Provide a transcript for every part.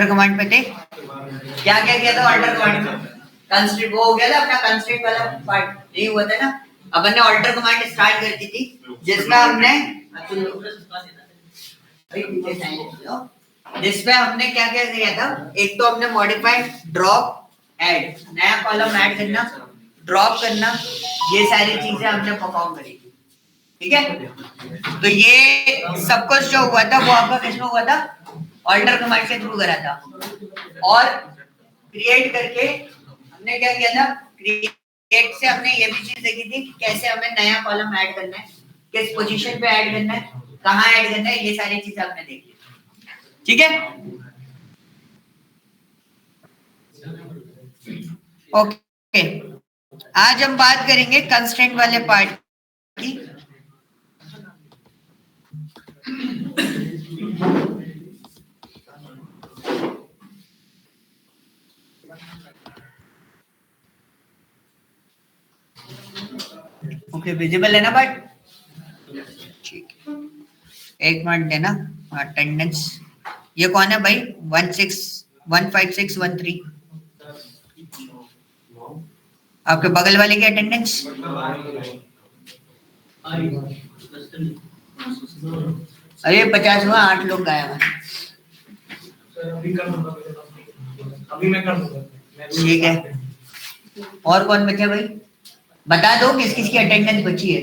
Command पे थे, क्या क्या किया था ऑल्टर कमांड में? कंस्ट्रेंट वो हो गया था अपना कंस्ट्रेंट वाला पार्ट, नहीं हुआ था ना? अपन ने ऑल्टर कमांड स्टार्ट कर दी थी जिसमें हमने क्या क्या किया था? एक तो हमने मॉडिफाइड, ड्रॉप, ऐड, नया कॉलम ऐड करना, ड्रॉप करना, ये सारी चीजें हमने परफॉर्म करी थी। ठीक है, तो ये सब कुछ जो हुआ था वो आपका किसमें हुआ था? ऑल्टर कमांड के थ्रू करा था। और क्रिएट करके हमने क्या किया था? क्रिएट से हमने ये भी चीज देखी थी कि कैसे हमें नया कॉलम ऐड करना है, किस पोजीशन पे ऐड करना है, कहाँ ऐड करना है, ये सारी चीजें हमने देखी। ठीक है, ओके। आज हम बात करेंगे कंस्ट्रेंट वाले पार्ट की। ओके, विजिबल है ना बट? ठीक है, एक मिनट देना। अटेंडेंस ये कौन है भाई? 15613 आपके बगल वाले की अटेंडेंस? अरे 50 हुआ, 8 लोग गायब हैं। अभी मैं कर दूंगा। ठीक है, और कौन बचे भाई? बता दो किस किस की अटेंडेंस बची है।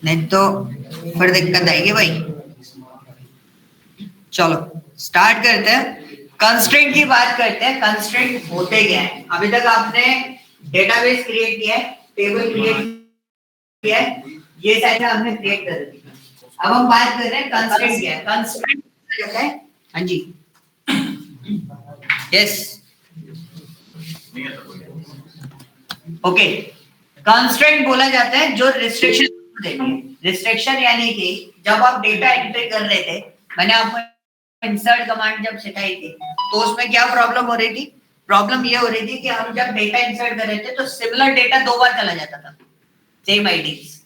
नहीं तो फिर दिक्कत आएगी भाई। चलो स्टार्ट करते हैं, कंस्ट्रेंट की बात करते हैं। कंस्ट्रेंट होते क्या है? अभी तक आपने डेटाबेस क्रिएट किया है, टेबल क्रिएट किया है, ये सारे हमने क्रिएट कर दी। अब हम बात कर रहे हैं कंस्ट्रेंट क्या है। कंस्ट्रेंट क्या है? हाँ जी, यस, ओके। कंस्ट्रेंट बोला जाता है जो रिस्ट्रिक्शन देती है। रिस्ट्रिक्शन यानी कि जब आप डेटा एंट्री कर रहे थे, मैंने आपको इंसर्ट कमांड जब सिखाई थी तो उसमें क्या प्रॉब्लम हो रही थी? प्रॉब्लम ये हो रही थी कि हम जब डेटा इंसर्ट कर रहे थे तो सिमिलर डेटा 2 बार चला जाता था, सेम आईडीज।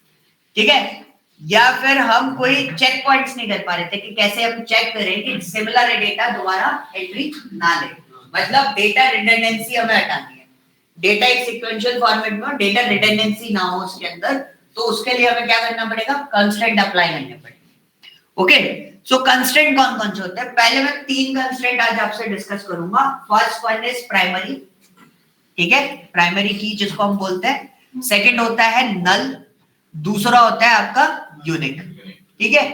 ठीक है, या फिर हम कोई चेक पॉइंट्स नहीं कर पा रहे थे कि कैसे हम चेक करें कि सिमिलर डेटा दोबारा एंट्री ना ले। मतलब डेटा रिडंडेंसी हमें हटानी है। डेटा एक सीक्वेंशियल फॉर्मेट में डेटा रिडंडेंसी ना हो उसके अंदर, तो उसके लिए हमें क्या करना पड़ेगा? कंस्ट्रेंट अप्लाई करने पड़ेंगे। ओके, सो कंस्ट्रेंट कौन कौन से होते हैं? पहले मैं 3 कंस्ट्रेंट आज आपसे डिस्कस करूंगा। फर्स्ट वन इज प्राइमरी, ठीक है, प्राइमरी की जिसको हम बोलते हैं। सेकंड होता है नल, दूसरा होता है आपका यूनिक। ठीक है,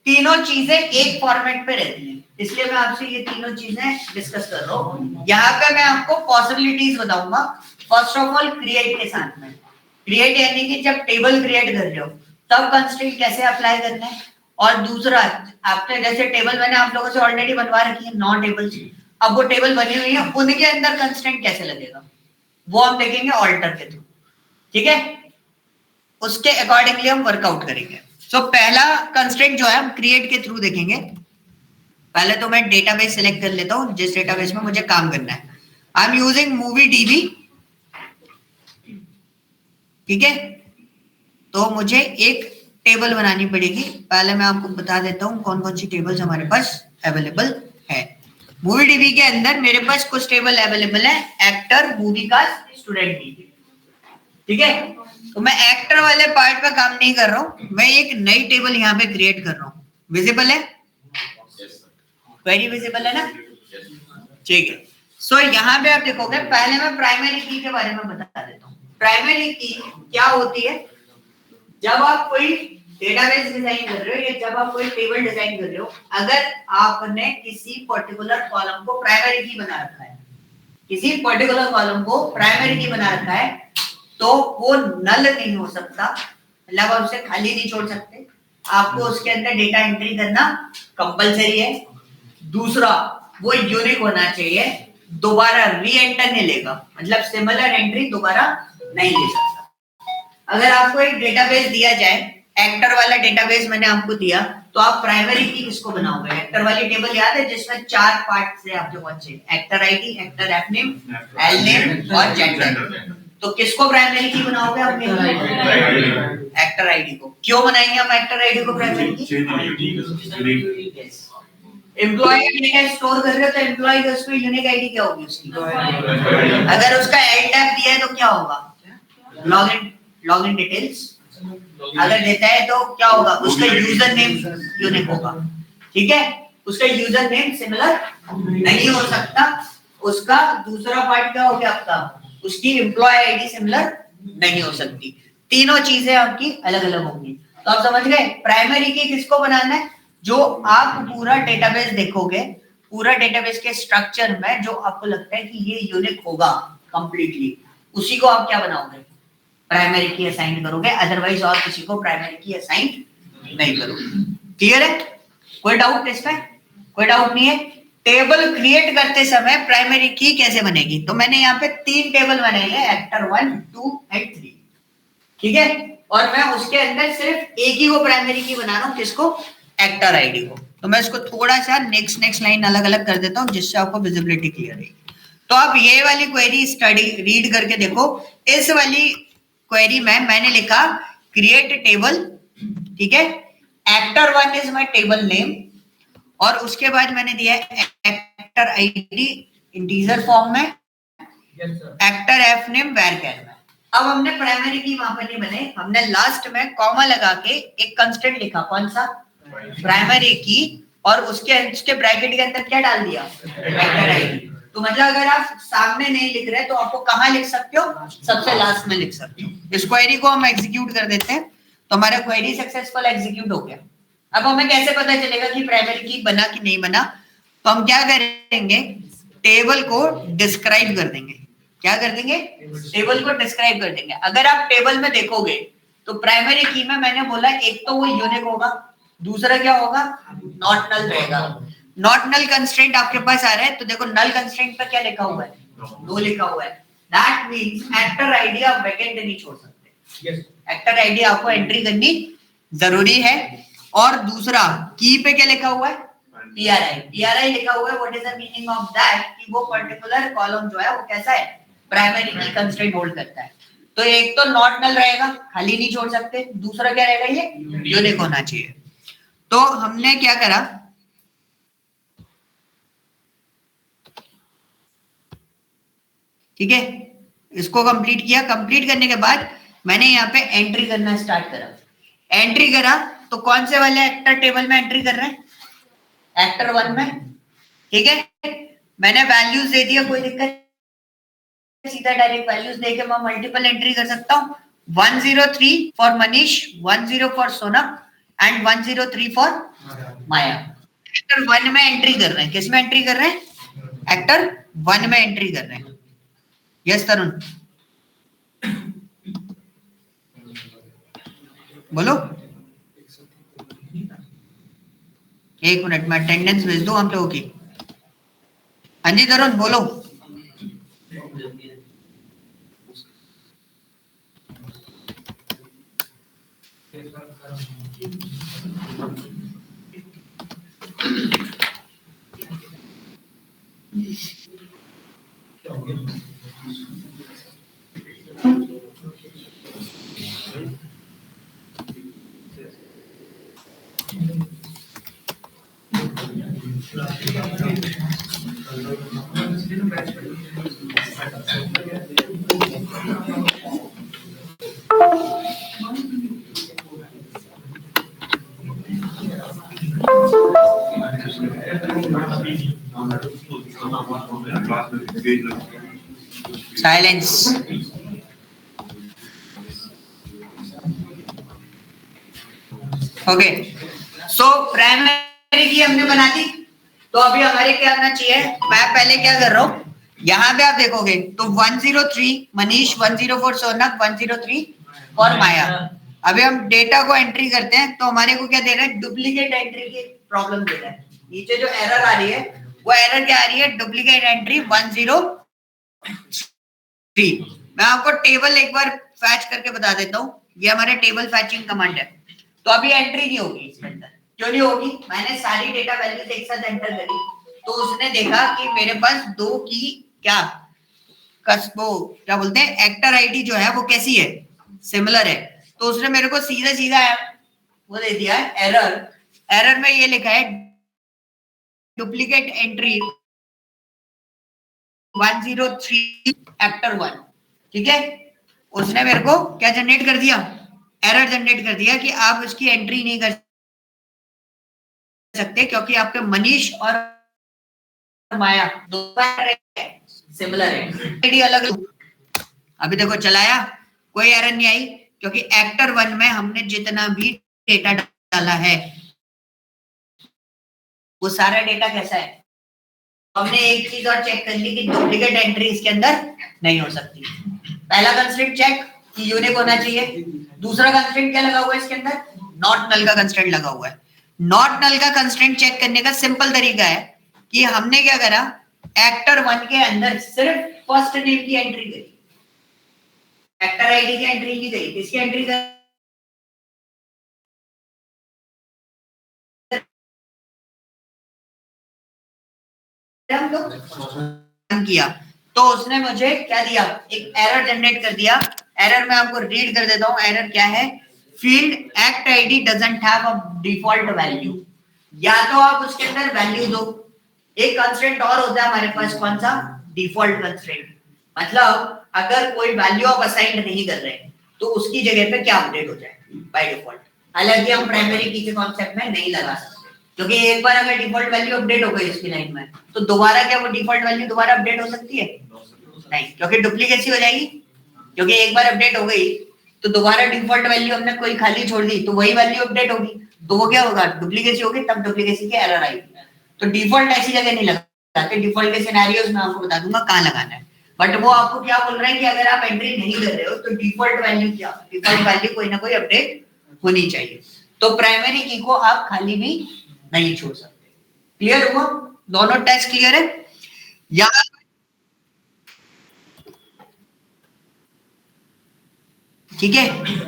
तीनों चीजें एक फॉर्मेट पे रहती हैं, इसलिए मैं आपसे ये तीनों चीजें डिस्कस कर रहा हूँ। यहाँ पे मैं आपको पॉसिबिलिटीज बताऊंगा। फर्स्ट ऑफ ऑल क्रिएट के साथ में, क्रिएट यानी कि जब टेबल क्रिएट कर रहे हो तब कंस्ट्रेंट कैसे अप्लाई करना है, और दूसरा आपने जैसे टेबल मैंने आप लोगों से ऑलरेडी बनवा रखी है 9 टेबल्स, अब वो टेबल बनी हुई है उनके अंदर कंस्ट्रेंट कैसे लगेगा वो हम देखेंगे ऑल्टर के थ्रू। ठीक है, उसके अकॉर्डिंगली हम वर्कआउट करेंगे। सो पहला कंस्ट्रेंट जो है हम क्रिएट के थ्रू देखेंगे। पहले तो मैं डेटाबेस सिलेक्ट कर लेता हूं जिस डेटाबेस में मुझे काम करना है। I am using movie dB. ठीक है, तो मुझे एक टेबल बनानी पड़ेगी। पहले मैं आपको बता देता हूं कौन कौन सी टेबल्स हमारे पास अवेलेबल है। मूवी डीबी के अंदर मेरे पास कुछ टेबल अवेलेबल है, actor, movie cast, student DB. ठीक है, तो मैं एक्टर वाले पार्ट पे काम नहीं कर रहा हूं, मैं एक नई टेबल यहाँ पे क्रिएट कर रहा हूँ। विजिबल है? वेरी विजिबल है ना? ठीक है, सो यहाँ पे आप देखोगे, पहले मैं प्राइमरी की के बारे में बता देता हूँ। प्राइमरी की क्या होती है? जब आप कोई डेटाबेस डिजाइन कर रहे हो या जब आप कोई टेबल डिजाइन कर रहे हो, अगर आपने किसी पर्टिकुलर कॉलम को प्राइमरी की बना रखा है, किसी पर्टिकुलर कॉलम को प्राइमरी की बना रखा है, तो वो नल नहीं हो सकता, मतलब आप उसे खाली नहीं छोड़ सकते, आपको उसके अंदर डेटा एंट्री करना कंपलसरी है। दूसरा, वो यूनिक होना चाहिए, दोबारा री एंटर नहीं लेगा, मतलब सिमिलर एंट्री दोबारा नहीं ले सकता। अगर आपको एक डेटाबेस दिया जाए, एक्टर वाला डेटाबेस मैंने आपको दिया, तो आप प्राइमरी की किसको बनाओगे? एक्टर वाली टेबल याद है जिसमें 4 पार्ट से आपके बच्चे, actor ID, actor F name, L name और जेंडर। तो किसको प्राइमरी की बनाओगे आप? एक्टर आईडी को। क्यों बनाएंगे हम एक्टर आईडी को प्राइमरी की? एम्प्लॉय आईडी स्टोर कर रहे हो तो एम्प्लॉय का उसमें यूनिक आईडी क्या होगी उसकी? अगर उसका एड टैग दिया है तो क्या होगा? लॉगिन डिटेल्स अगर देता है तो क्या होगा? उसका यूजर नेम यूनिक होगा। ठीक है, उसका यूजर नेम सिमिलर नहीं हो सकता। उसका दूसरा पार्ट क्या हो गया आपका? उसकी एम्प्लॉय आईडी सिमिलर नहीं हो सकती। तीनों चीजें आपकी अलग अलग होंगी। तो आप समझ गए प्राइमरी की किसको बनाना है? जो आप पूरा डेटाबेस देखोगे, पूरा डेटाबेस के स्ट्रक्चर में जो आपको लगता है कि ये यूनिक होगा कंप्लीटली, उसी को आप क्या बनाओगे? प्राइमरी की असाइन करोगे। अदरवाइज और किसी को प्राइमरी की असाइन नहीं करोगे। क्लियर है? कोई डाउट इसमें? कोई डाउट नहीं है। टेबल क्रिएट करते समय प्राइमरी की कैसे बनेगी? तो मैंने यहाँ पे 3 टेबल बनाए हैं, एक्टर 1, 2 एंड 3। ठीक है, और मैं उसके अंदर सिर्फ एक ही को प्राइमरी की बना रहा हूँ। किसको? एक्टर आईडी को। तो मैं इसको थोड़ा सा नेक्स्ट लाइन अलग अलग कर देता हूँ जिससे आपको विजिबिलिटी क्लियर रहेगी। तो आप ये वाली क्वेरी स्टडी रीड करके देखो। इस वाली क्वेरी में मैंने लिखा क्रिएट टेबल। ठीक है, actor 1 is my table name और उसके बाद मैंने दिया एक्टर आईडी इंटीजर फॉर्म में, एक्टर एफ नेम वैरचर में। अब हमने प्राइमरी की वहां पर नहीं बने, हमने लास्ट में कॉमा लगा के एक कंस्टेंट लिखा। कौन सा? प्राइमरी की, और उसके ब्रैकेट के अंदर क्या डाल दिया? Actor ID. तो मतलब अगर आप सामने नहीं लिख रहे तो आपको कहाँ लिख सकते हो? सबसे लास्ट में लिख सकते हो। इस क्वेरी को हम एग्जीक्यूट कर देते हैं तो हमारा क्वेरी सक्सेसफुल एग्जीक्यूट हो गया। अब हमें कैसे पता चलेगा कि प्राइमरी की बना कि नहीं बना? तो हम क्या करेंगे? टेबल को डिस्क्राइब कर देंगे। क्या कर देंगे? टेबल को डिस्क्राइब कर देंगे। अगर आप टेबल में देखोगे तो प्राइमरी की में मैंने बोला एक तो वो यूनिक होगा, दूसरा क्या होगा? नॉट नल रहेगा। नॉट नल कंस्ट्रेंट आपके पास आ रहा है तो देखो नल कंस्ट्रेंट पर क्या लिखा हुआ है? नो लिखा हुआ है। दैट मींस एक्टर आईडी आप वैकेंट नहीं छोड़ सकते। एक्टर आईडी आपको एंट्री करनी जरूरी है। और दूसरा की पे क्या लिखा हुआ है? TRI लिखा हुआ है। What is the meaning of that? कि वो पर्टिकुलर कॉलम जो है वो कैसा है? प्राइमरी की कंस्ट्रेंट होल्ड करता है। तो एक तो नॉट नल रहेगा, खाली नहीं छोड़ सकते। दूसरा क्या रहेगा? ये यूनिक होना चाहिए। तो हमने क्या करा? ठीक है, इसको कंप्लीट किया। कंप्लीट करने के बाद मैंने यहाँ पे एंट्री करना स्टार्ट करा। एंट्री करा तो कौन से वाले एक्टर टेबल में एंट्री कर रहे हैं? एक्टर 1 में। ठीक है, मैंने वैल्यूज दे दिया, कोई दिक्कत? सीधा डायरेक्ट वैल्यूज देके मैं मल्टीपल एंट्री कर सकता हूँ। 103 for Manish, 10 for Sonam and 103 for Maya. Actor 1 में एंट्री कर रहे हैं। किस में एंट्री कर रहे हैं? एक्टर 1 में एंट्री कर रहे हैं। यस तरुण बोलो। 1 मिनट में अटेंडेंस भेज दो हम लोगों की। हाँ जी तरुण बोलो। साइलेंस। ओके, सो प्राइमरी की हमने बना दी। तो अभी हमारे क्या करना चाहिए? मैं पहले क्या कर रहा हूँ, यहाँ पे आप देखोगे तो 103 मनीष, 104 सोनक, 103 फॉर माया। अभी हम डेटा को एंट्री करते हैं तो हमारे को क्या दे रहा है? डुप्लीकेट एंट्री की प्रॉब्लम दे रहा है। नीचे जो एरर आ रही है वो एरर क्या आ रही है? Duplicate entry 103। मैं आपको टेबल एक बार फैच करके बता देता हूँ। ये हमारे टेबल फैचिंग कमांड है। तो अभी एंट्री नहीं होगी इसके अंदर। क्यों नहीं होगी? मैंने सारी डेटा वैल्यूज एक साथ एंटर करी तो उसने देखा कि मेरे पास 2 की क्या वो क्या बोलते हैं एक्टर आईडी जो है वो कैसी है, सिमिलर है। तो उसने मेरे को सीधा सीधा वो दे दिया है एरर। एरर में ये लिखा है डुप्लीकेट एंट्री 103 एक्टर 1। ठीक है, उसने मेरे को क्या जनरेट कर दिया, एरर जनरेट कर दिया कि आप उसकी एंट्री नहीं कर सकते क्योंकि आपके मनीष और माया दो सिमिलर है, आईडी अलग। अभी देखो चलाया, कोई एरर नहीं आई क्योंकि एक्टर 1 में हमने जितना भी डेटा डाला है वो सारा डेटा कैसा है। हमने एक चीज और चेक कर ली कि डुप्लीकेट एंट्री इसके अंदर नहीं हो सकती। पहला कंस्ट्रेंट चेक कि यूनिक होना चाहिए। दूसरा कंस्ट्रेंट क्या लगा हुआ है इसके अंदर, नॉट नल का कंस्ट्रेंट लगा हुआ है। नॉट नल का कंस्ट्रेंट चेक करने का सिंपल तरीका है कि हमने क्या करा, एक्टर 1 के अंदर सिर्फ फर्स्ट नेम की एंट्री करी, एक्टर आईडी की एंट्री की गई। किसकी एंट्री किया तो उसने मुझे क्या दिया, एक एरर जनरेट कर दिया। एरर मैं आपको रीड कर देता हूं। एरर क्या है, field act ID doesn't have a default value. या तो आप उसके अंदर वैल्यू दो, एक कंस्ट्रेंट और होता है हमारे पास, कौन सा, डिफॉल्ट कंस्ट्रेंट। मतलब अगर कोई वैल्यू आप असाइन नहीं कर रहे तो उसकी जगह पे क्या अपडेट हो जाए बाय डिफॉल्ट। हालांकि हम प्राइमरी की के कॉन्सेप्ट में नहीं लगा सकते क्योंकि एक बार अगर डिफॉल्ट वैल्यू अपडेट हो गई इसकी लाइन में तो दोबारा क्या वो डिफॉल्ट वैल्यू दोबारा अपडेट हो सकती है, नहीं, क्योंकि डुप्लीकेसी हो जाएगी। क्योंकि एक बार अपडेट हो गई तो दोबारा डिफॉल्ट वैल्यू हमने कोई खाली छोड़ दी तो वही वैल्यू अपडेट होगी, तो वो क्या होगा, डुप्लीकेसी होगी, तब डुप्लीकेसी की एरर आएगी। तो डिफॉल्ट ऐसी जगह नहीं लगाते। डिफॉल्ट के सिनेरियोस में आपको बता दूंगा कहां लगाना है। बट वो आपको क्या बोल रहा है कि अगर आप एंट्री नहीं कर रहे हो तो डिफॉल्ट वैल्यू क्या, डिफॉल्ट वैल्यू कोई ना कोई अपडेट होनी चाहिए। तो प्राइमरी की को आप खाली भी नहीं छोड़ सकते। क्लियर हुआ, दोनों टेस्ट क्लियर है। यहाँ ठीक है,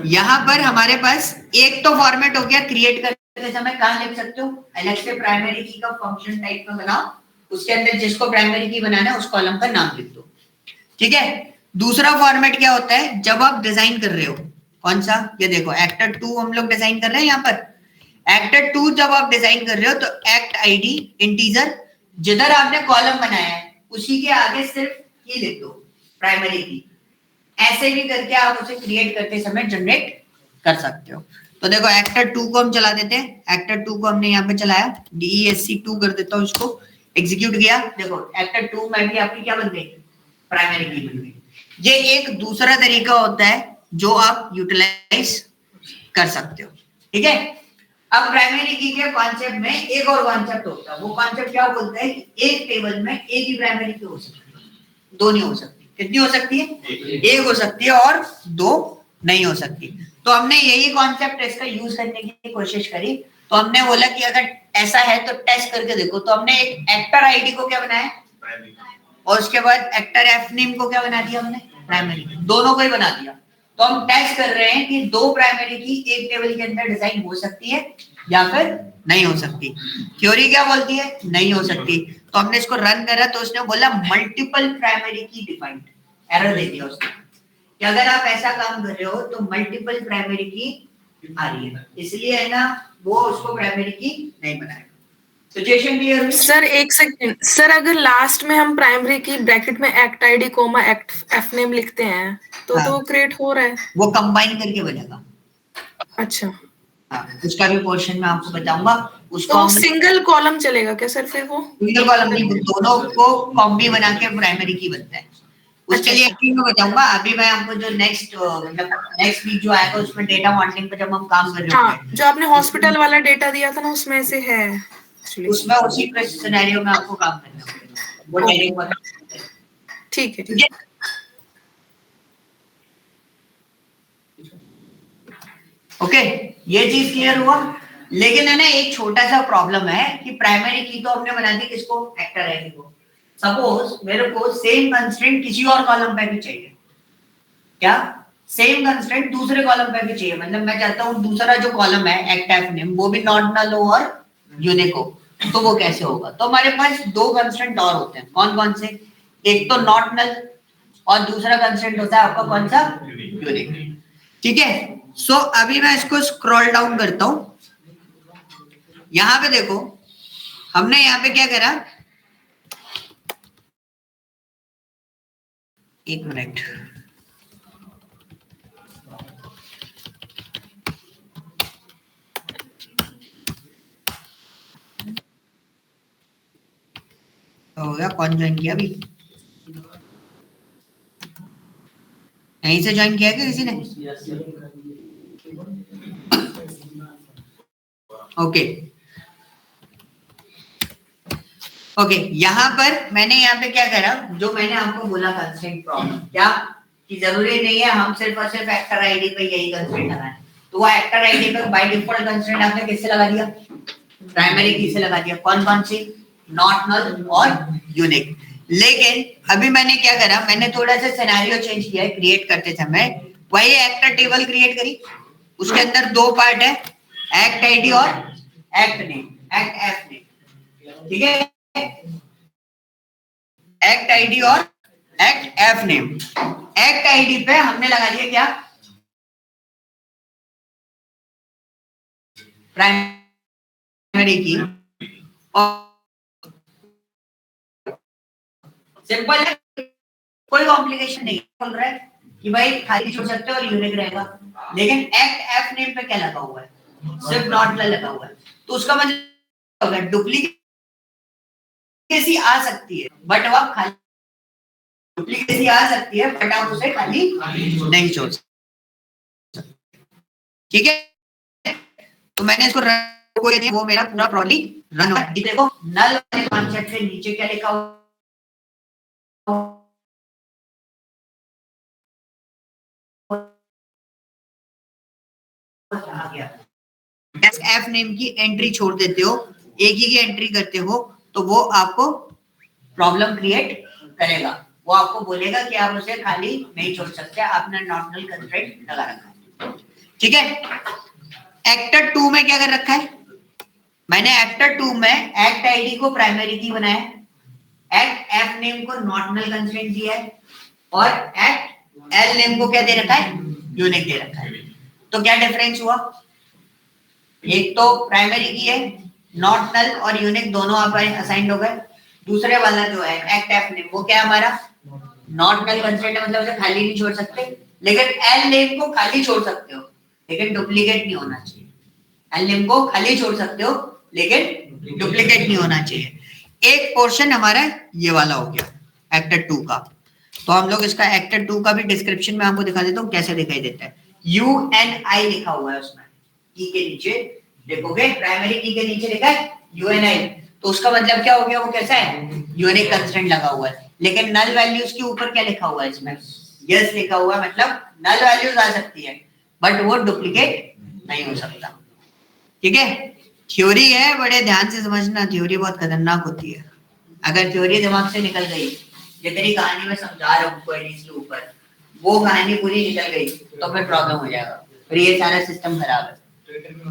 यहां पर हमारे पास एक तो फॉर्मेट हो गया, क्रिएट करते समय कहां लिख सकते हो, अलग से प्राइमरी की का फंक्शन टाइप में बनाओ, उसके अंदर जिसको प्राइमरी की बनाना है उस कॉलम का नाम लिख दो। ठीक है, दूसरा फॉर्मेट क्या होता है, जब आप डिजाइन कर रहे हो, कौन सा, ये देखो एक्टर 2 हम लोग डिजाइन कर रहे हैं। यहाँ पर एक्टर 2 जब आप डिजाइन कर रहे हो तो एक्ट आईडी इंटीजर, जिधर आपने कॉलम बनाया है उसी के आगे सिर्फ की लिख दो प्राइमरी की। ऐसे भी करके आप उसे क्रिएट करते समय जनरेट कर सकते हो। तो देखो एक्टर 2 को हम चला देते हैं। एक्टर 2 को हमने यहाँ पे चलाया, DESC2 कर देता हूँ, उसको एग्जीक्यूट किया। देखो एक्टर 2 में भी आपकी क्या बन गई, प्राइमरी की बन गई। ये एक दूसरा तरीका होता है जो आप यूटिलाइज कर सकते हो। ठीक है, अब प्राइमरी की के कॉन्सेप्ट में एक और कॉन्सेप्ट होता है। वो कॉन्सेप्ट क्या बोलता है कि एक टेबल में एक ही प्राइमरी की हो सकती है, दो नहीं हो सकती। कितनी हो सकती है, एक हो सकती है और दो नहीं हो सकती। तो हमने यही कॉन्सेप्ट इसका यूज करने की कोशिश करी। तो हमने बोला कि अगर ऐसा है तो टेस्ट करके देखो। तो हमने एक एक्टर आईडी को क्या बनाया और उसके बाद एक्टर एफ नेम को क्या बना दिया हमने, प्राइमरी, दोनों को ही बना दिया। तो हम टेस्ट कर रहे हैं कि दो प्राइमरी की एक टेबल के अंदर डिजाइन हो सकती है या फिर नहीं हो सकती। थ्योरी क्या बोलती है, नहीं हो सकती। तो हमने इसको रन करा तो उसने बोला मल्टीपल प्राइमरी की डिफाइंड, एरर दे दिया उसने कि अगर आप ऐसा काम कर रहे हो तो मल्टीपल प्राइमरी की आ रही है, इसलिए है ना वो उसको प्राइमरी की नहीं बनाएगा। सिचुएशन क्लियर है सर? एक सेकंड सर, अगर लास्ट में हम प्राइमरी की ब्रैकेट में act ID comma act F name लिखते हैं तो हाँ, तो क्रिएट हो रहा है, वो कंबाइन करके बनेगा। अच्छा, हाँ, उसका भी पोर्शन में आपको बताऊंगा। उसको तो हम सिंगल कॉलम चलेगा क्या सर फिर? वो सिंगल कॉलम नहीं, दोनों को कॉम्बी बना के प्राइमरी की बनता है। उसके लिए एक मैं बताऊंगा। अभी मैं आपको जो नेक्स्ट वीक जो आएगा उसमें डेटा मॉडलिंग पे जब हम काम कर रहे हाँ, होंगे, जो आपने हॉस्पिटल वाला डेटा दिया था ना उसमें से है, उसमें उसी सिनेरियो में आपको काम करना होगा। वो डायरेक्ट ठीक है। ठीक है, ओके, ये चीज क्लियर हुआ। लेकिन है ना एक छोटा सा प्रॉब्लम है कि प्राइमरी की तो हमने बना दी किसको, एक्टर आईडी को। सपोज मेरे को सेम कंस्ट्रेंट किसी और कॉलम पे भी चाहिए, क्या सेम कंस्ट्रेंट दूसरे कॉलम पे भी चाहिए। मतलब मैं चाहता हूं दूसरा जो कॉलम है एक्ट एफ नेम वो भी नॉट नल हो और यूनिक हो, तो वो कैसे होगा। तो हमारे पास दो कंस्ट्रेंट और होते हैं, कौन कौन से, एक तो नॉट नल और दूसरा कंस्ट्रेंट होता है आपका कौन सा, यूनिक। ठीक है, सो अभी मैं इसको स्क्रॉल डाउन करता हूं। यहां पे देखो हमने यहां पे क्या करा, एक मिनट, हो गया, कौन ज्वाइन किया अभी, यहीं से ज्वाइन किया क्या किसी ने? ओके ओके, यहाँ पर मैंने यहाँ पे क्या करा, जो मैंने आपको बोला कंस्ट्रेंट प्रॉब्लम, क्या कि जरूरी नहीं है हम सिर्फ और सिर्फ एक्टर आईडी पे यही कंस्ट्रेंट लगाएं। तो वो एक्टर आईडी पे बाय डिफॉल्ट कंस्ट्रेंट आपने किससे लगा दिया, प्राइमरी की से लगा दिया। कौन कौन सी, नॉट नल और यूनिक। लेकिन अभी मैंने क्या करा, मैंने थोड़ा सा सिनेरियो चेंज किया है क्रिएट करते समय। वही एक्टर टेबल क्रिएट करी, उसके अंदर दो पार्ट है, एक्ट आईडी और act name, act F name. ठीक है, एक्ट आईडी और act F name. Act ID पे हमने लगा दिया क्या, प्राइमरी की, और सिंपल है, कोई कॉम्प्लिकेशन नहीं। बोल रहा है कि भाई खाली छोड़ सकते हो और यूनिक रहेगा। लेकिन एक्ट एफ नेम पे क्या लगा हुआ है, सिर्फ नॉट नल लगा हुआ है। तो उसका मतलब डुप्लीकेसी आ सकती है, बट वो आप खाली, डुप्लीकेसी आ सकती है बट आप उसे खाली नहीं छोड़ सकते। ठीक है, तो मैंने इसको वो मेरा पूरा प्रॉब्लम रन हुआ। देखो नल वाले कॉन्सेप्ट के नीचे क्या लिखा हुआ, एफ नेम की एंट्री छोड़ देते हो, एक ही की एंट्री करते हो, तो वो आपको प्रॉब्लम क्रिएट करेगा। वो आपको बोलेगा कि आप उसे खाली नहीं छोड़ सकते, आपने नॉर्मल कंस्ट्रेंट लगा रखा है। ठीक है, एक्टर 2 में क्या कर रखा है, मैंने एक्टर 2 में एक्ट आईडी को प्राइमरी की बनाया, एक्ट एफ नेम को नॉर्मल कंस्ट्रेंट दिया है, और एक्ट एल नेम को क्या दे रखा है, यूनिक दे रखा है। तो क्या डिफरेंस हुआ, एक तो प्राइमरी की है, नॉट नल और यूनिक दोनों आप असाइंड हो गए। दूसरे वाला जो है एक्ट एफ नेम, वो क्या हमारा नॉट नल कंस्ट्रेंट है, मतलब उसे खाली नहीं छोड़ सकते। लेकिन एल नेम को खाली छोड़ सकते हो, लेकिन डुप्लीकेट नहीं होना चाहिए। एल नेम को खाली छोड़ सकते हो, लेकिन डुप्लीकेट नहीं होना चाहिए। एक पोर्शन हमारा ये वाला हो गया एक्टर 2 का। तो हम लोग इसका एक्टर 2 का भी डिस्क्रिप्शन में आपको दिखा देता हूँ कैसे दिखाई देता है। UNI लिखा हुआ है उसमें, की के नीचे देखोगे, प्राइमरी की के नीचे लिखा है UNI, तो उसका मतलब क्या हो गया, वो कैसा है, यूनिक कंस्ट्रेंट लगा हुआ है। लेकिन नल वैल्यूज के ऊपर क्या लिखा हुआ है इसमें, यस लिखा हुआ है, मतलब नल वैल्यूज आ सकती है बट वो डुप्लीकेट नहीं हो सकता। ठीक है, थ्योरी है, बड़े ध्यान से समझना, थ्योरी बहुत खतरनाक होती है। अगर थ्योरी दिमाग से निकल गई, ये तेरी कहानी में समझा रहा हूँ क्वेरीज के ऊपर, वो कहानी पूरी निकल गई तो फिर प्रॉब्लम हो जाएगा, फिर ये सारा सिस्टम खराब है।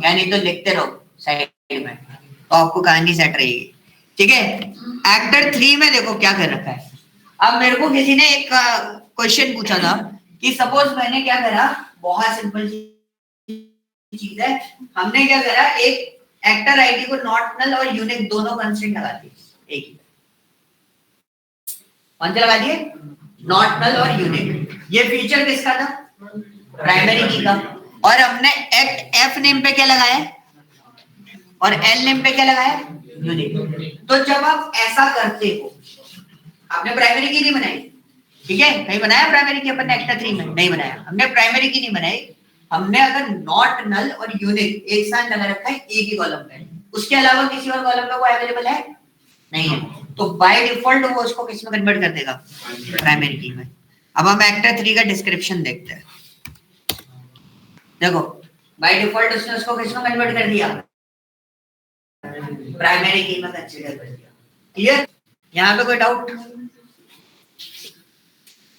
यानी तो लिखते रहो साइड में, तो आपको कहानी सेट रहेगी। ठीक है, एक्टर 3 में देखो क्या कर रखा है। अब मेरे को किसी ने एक क्वेश्चन पूछा था कि सपोज मैंने क्या करा, बहुत सिंपल चीज है, हमने क्या करा, एक एक्टर आईडी को नॉट नल और यूनिक दोनों कंस्ट्रेंट लगा दिए, एक ही कौन से लगा दिए, नॉट नल और यूनिक। ये फीचर किसका था, प्राइमरी की का। और हमने एक्ट एफ नेम पे क्या लगाया और एल नेम पे क्या लगाया, यूनिक। तो जब आप ऐसा करते हो, आपने प्राइमरी की नहीं बनाई, ठीक है, कहीं बनाया प्राइमरी की अपन एक्टर 3 में, नहीं बनाया, हमने प्राइमरी की नहीं बनाई। हमने अगर नॉट नल और यूनिक एक साथ लगा रखा है एक ही कॉलम पे, उसके अलावा किसी और कॉलम पे वो अवेलेबल है नहीं है, तो बाय डिफॉल्ट वो उसको किस में कन्वर्ट कर देगा, प्राइमरी की में। अब हम एक्टर 3 का डिस्क्रिप्शन देखते हैं। देखो बाय डिफॉल्ट उसने उसको किस में कन्वर्ट कर दिया, प्राइमरी की में कंसीडर कर दिया। क्लियर, यहाँ पे कोई डाउट,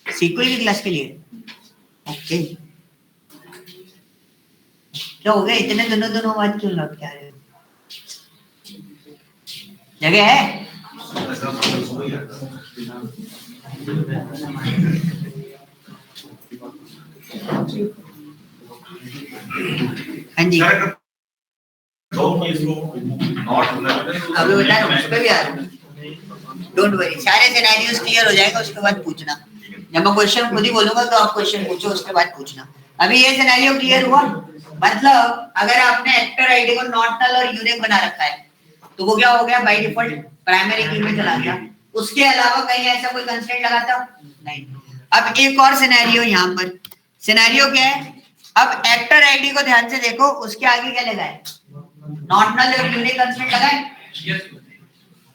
सीक्वल की क्लास के लिए ओके। क्या हो गया, इतने दोनों बात क्यों लौट के आ रहे हो, जगह है हाँ जी नॉट अभी बता रहा हूँ, उस पे भी आ रहा हूँ, डोंट वरी, सारे सिनेरियोस क्लियर हो जाएगा, उसके बाद पूछना। जब मैं क्वेश्चन खुद ही बोलूंगा तो आप क्वेश्चन पूछो, उसके बाद पूछना। अभी ये सिनेरियो क्लियर हुआ? मतलब अगर आपने एक्टर आईडी को नॉट नल और यूनिक बना रखा है तो वो क्या हो गया, बाय डिफॉल्ट प्राइमरी की में चला गया। उसके अलावा कहीं ऐसा कोई कंस्ट्रेंट लगाता नहीं। अब एक और सिनेरियो यहाँ पर, सिनेरियो क्या है, अब एक्टर आईडी को ध्यान से देखो, उसके आगे क्या लगा है, नॉट नल और यूनिक कंस्ट्रेंट लगा है।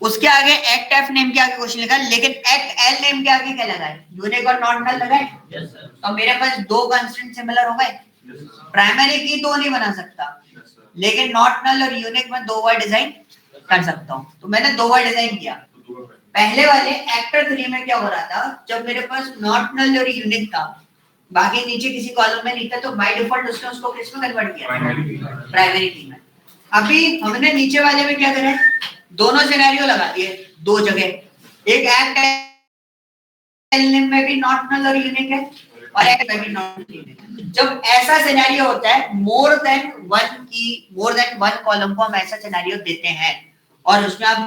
उसके आगे एक्ट एफ नेम के आगे क्वेश्चन लगा है, लेकिन एक्ट एल नेम के आगे क्या लगा है, यूनिक और नॉट नल लगा है। तो मेरे पास दो कंस्ट्रेंट सिमिलर हो गए। प्राइमरी की तो नहीं बना सकता, लेकिन नॉट नल और यूनिक में दो बार डिजाइन कर सकता हूँ। तो मैंने दो बार डिजाइन किया। पहले वाले एक्टर 3 में क्या हो रहा था, जब मेरे पास नॉट नल और यूनिक था, बाकी नीचे किसी कॉलम में नहीं था, तो बाय डिफॉल्ट उसने उसको किस में कन्वर्ट किया, प्राइमरी की में। अभी हमने नीचे वाले में क्या करा है, दोनों सिनेरियो लगा दिए दो जगह, एक एक्ट एल नेम में भी नॉट नल और यूनिक है और एक्ट में भी नॉट यूनिक है। जब ऐसा सिनेरियो होता है, मोर देन वन कॉलम को हम ऐसा सिनेरियो देते हैं और उसमें आप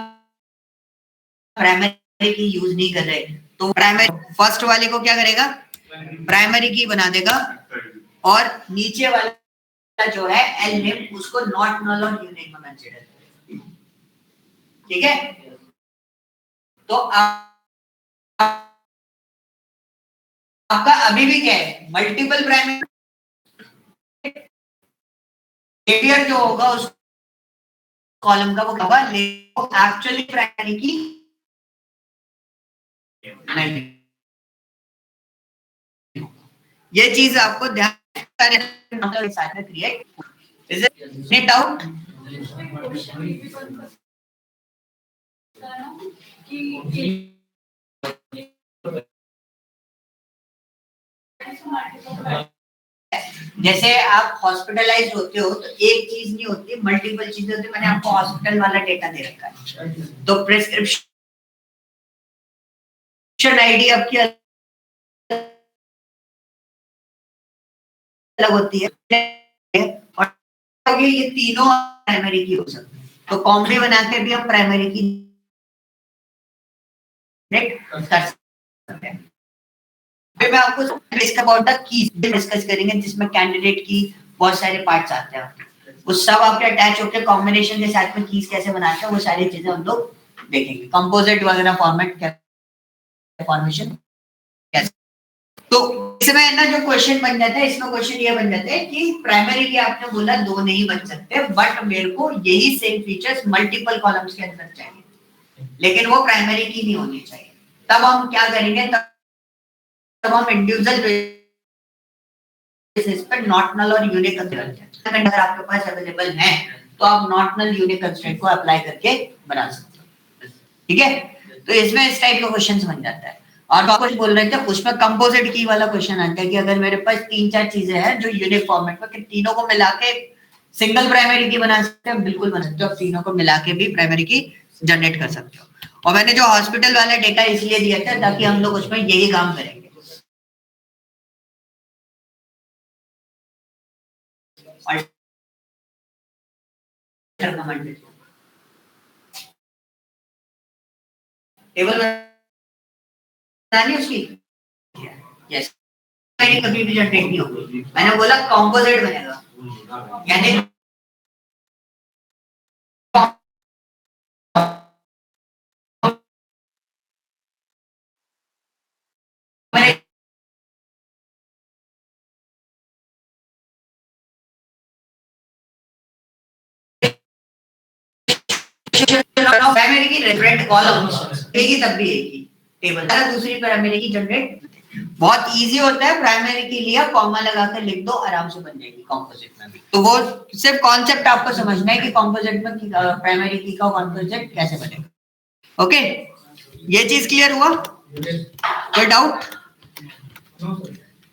प्राइमरी की यूज नहीं कर रहे, तो प्राइमरी फर्स्ट वाले को क्या करेगा, प्राइमरी की बना देगा, और नीचे वाला जो है एल नेम उसको नॉट नल और यूनिक में कंसीडर, ठीक है। तो आपका अभी भी क्या है, मल्टीपल प्राइमरी एरियर जो होगा उस कॉलम का वो होगा, लेकिन एक्चुअली प्राइमरी की नहीं। ये चीज आपको ध्यान के साथ में क्रिएट, इज इट डाउट? जैसे आप हॉस्पिटलाइज होते हो तो एक चीज नहीं होती, मल्टीपल चीजें होती। मैंने आपको हॉस्पिटल वाला डेटा दे रखा है, तो प्रिस्क्रिप्शन आईडी आपकी अलग होती है, और ये तीनों प्राइमरी की हो सकती है। तो कॉम्बी बना के भी हम प्राइमरी की कर सकते हैं। फिर मैं आपको discuss about the keys discuss करेंगे, जिसमें कैंडिडेट की बहुत सारे पार्ट्स आते हैं, वो सब आपके अटैच होकर कॉम्बिनेशन के साथ में कीज कैसे बनाते हैं, वो सारी चीजें हम लोग देखेंगे। कंपोजिट वगैरह फॉर्मेट क्या, फॉर्मेशन कैसे। तो इसमें ना जो क्वेश्चन बन जाता है, इसमें क्वेश्चन ये बन जाता है कि प्राइमरी की आपने बोला दो नहीं बन सकते, बट मेरे को यही सेम फीचर्स मल्टीपल कॉलम्स के अंदर चाहिए, लेकिन वो प्राइमरी की नहीं होनी चाहिए। तब हम क्या करेंगे, तब हम इंडिविजुअल बेसिस पर नॉट नल और यूनिक कंस्ट्रेंट अगर आपके पास अवेलेबल है तो आप नॉट नल यूनिक कंस्ट्रेंट को अप्लाई करके बना सकते हो, ठीक है। तो इसमें इस टाइप का क्वेश्चन बन जाता है। और कुछ बोल रहे थे उसमें कंपोजिट की वाला क्वेश्चन आता है कि अगर मेरे पास 3-4 चीजें हैं जो यूनिक फॉर्मेट में, कि तीनों को मिला के सिंगल प्राइमरी की बना सकते हैं, बिल्कुल बना सकते हो। तीनों को मिला के भी प्राइमरी की जनरेट कर सकते हो। और मैंने जो हॉस्पिटल वाला डेटा इसलिए दिया था ताकि हम लोग उसमें यही काम करेंगे। टेबल बनानी उसकी, यस, मेरी कभी भी जनरेट नहीं होगी। मैंने बोला कंपोजिट बनेगा, यानी प्राइमरी की रेफरेंट कॉलम्स एक ही, तब भी एक ही टेबल, अगर दूसरी प्राइमरी की जनरेट बहुत इजी होता है। प्राइमरी के लिए कॉमा लगाकर लिख दो, आराम से बन जाएगी कंपोजिट में भी। तो वो सिर्फ कॉन्सेप्ट आपको समझना है कि कंपोजिट में प्राइमरी की का कंपोजिट कैसे बनेगा। ओके, ये चीज क्लियर हुआ? कोई डाउट?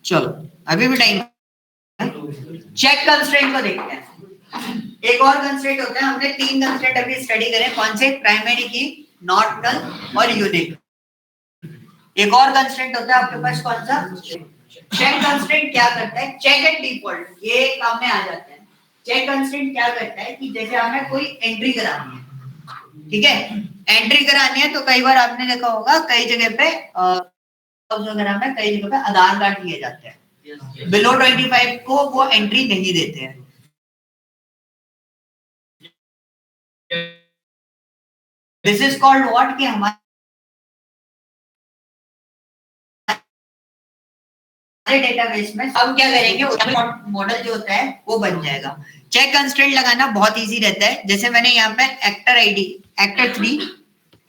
चलो अभी भी टाइम। चेक कंस्ट्रेंट को देखते हैं। एक और कंस्ट्रेंट होता है, हमने 3 कंस्ट्रेंट अभी स्टडी करे, कौन से? प्राइमरी की, नॉट नल और यूनिक। एक और कंस्ट्रेंट होता है आपके पास, कौन सा? चेक कंस्ट्रेंट क्या करता है, चेक एंड डिफॉल्ट ये काम में आ जाता है। चेक कंस्ट्रेंट क्या करता है कि जैसे हमें कोई एंट्री करानी है, ठीक है, एंट्री करानी है तो कई बार आपने देखा होगा कई जगह पे वगैरह में कई जगह पे आधार कार्ड लिए जाते हैं, बिलो 25 को वो एंट्री नहीं देते हैं। दिस इज कॉल्ड व्हाट, कि हमारे डेटाबेस में हम क्या करेंगे, उसमें मॉडल जो होता है वो बन जाएगा। चेक कंस्ट्रेंट लगाना बहुत इजी रहता है। जैसे मैंने यहाँ पे actor ID, actor 3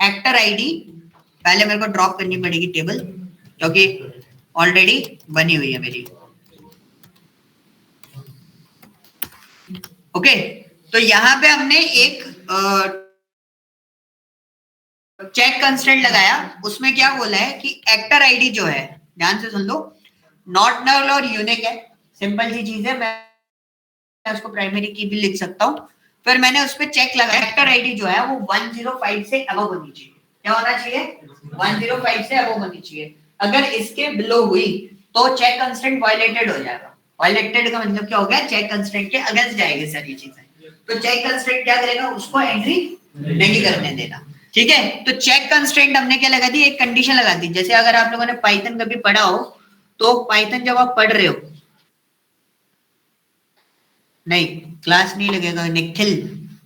actor ID पहले मेरे को ड्रॉप करनी पड़ेगी टेबल, क्योंकि ऑलरेडी बनी हुई है मेरी। ओके, तो यहाँ पे हमने एक चेक कंस्ट्रेंट लगाया, उसमें क्या बोला है कि एक्टर आईडी जो है, ध्यान से सुन लो, नॉट नल और यूनिक है, सिंपल सी चीज है, मैं उसको प्राइमरी की भी लिख सकता हूँ। फिर मैंने उस पर चेक लगाया, एक्टर आईडी जो है वो 105 से अबव होनी चाहिए। क्या होना चाहिए? 105 से अबव होनी चाहिए। अगर इसके बिलो हुई तो चेक कंस्ट्रेंट वायलेटेड हो जाएगा। वायलेटेड का मतलब क्या हो गया? चेक कंस्ट्रेंट के अगेंस्ट जाएगी सर ये चीजें। तो चेक कंस्ट्रेंट क्या करेगा? उसको एंट्री नहीं करने देना। ठीक है, तो चेक कंस्ट्रेंट हमने क्या लगा दी? एक कंडीशन लगा दी। जैसे अगर आप लोगों ने पाइथन कभी पढ़ा हो, तो पाइथन जब आप पढ़ रहे हो, नहीं क्लास नहीं लगेगा निखिल,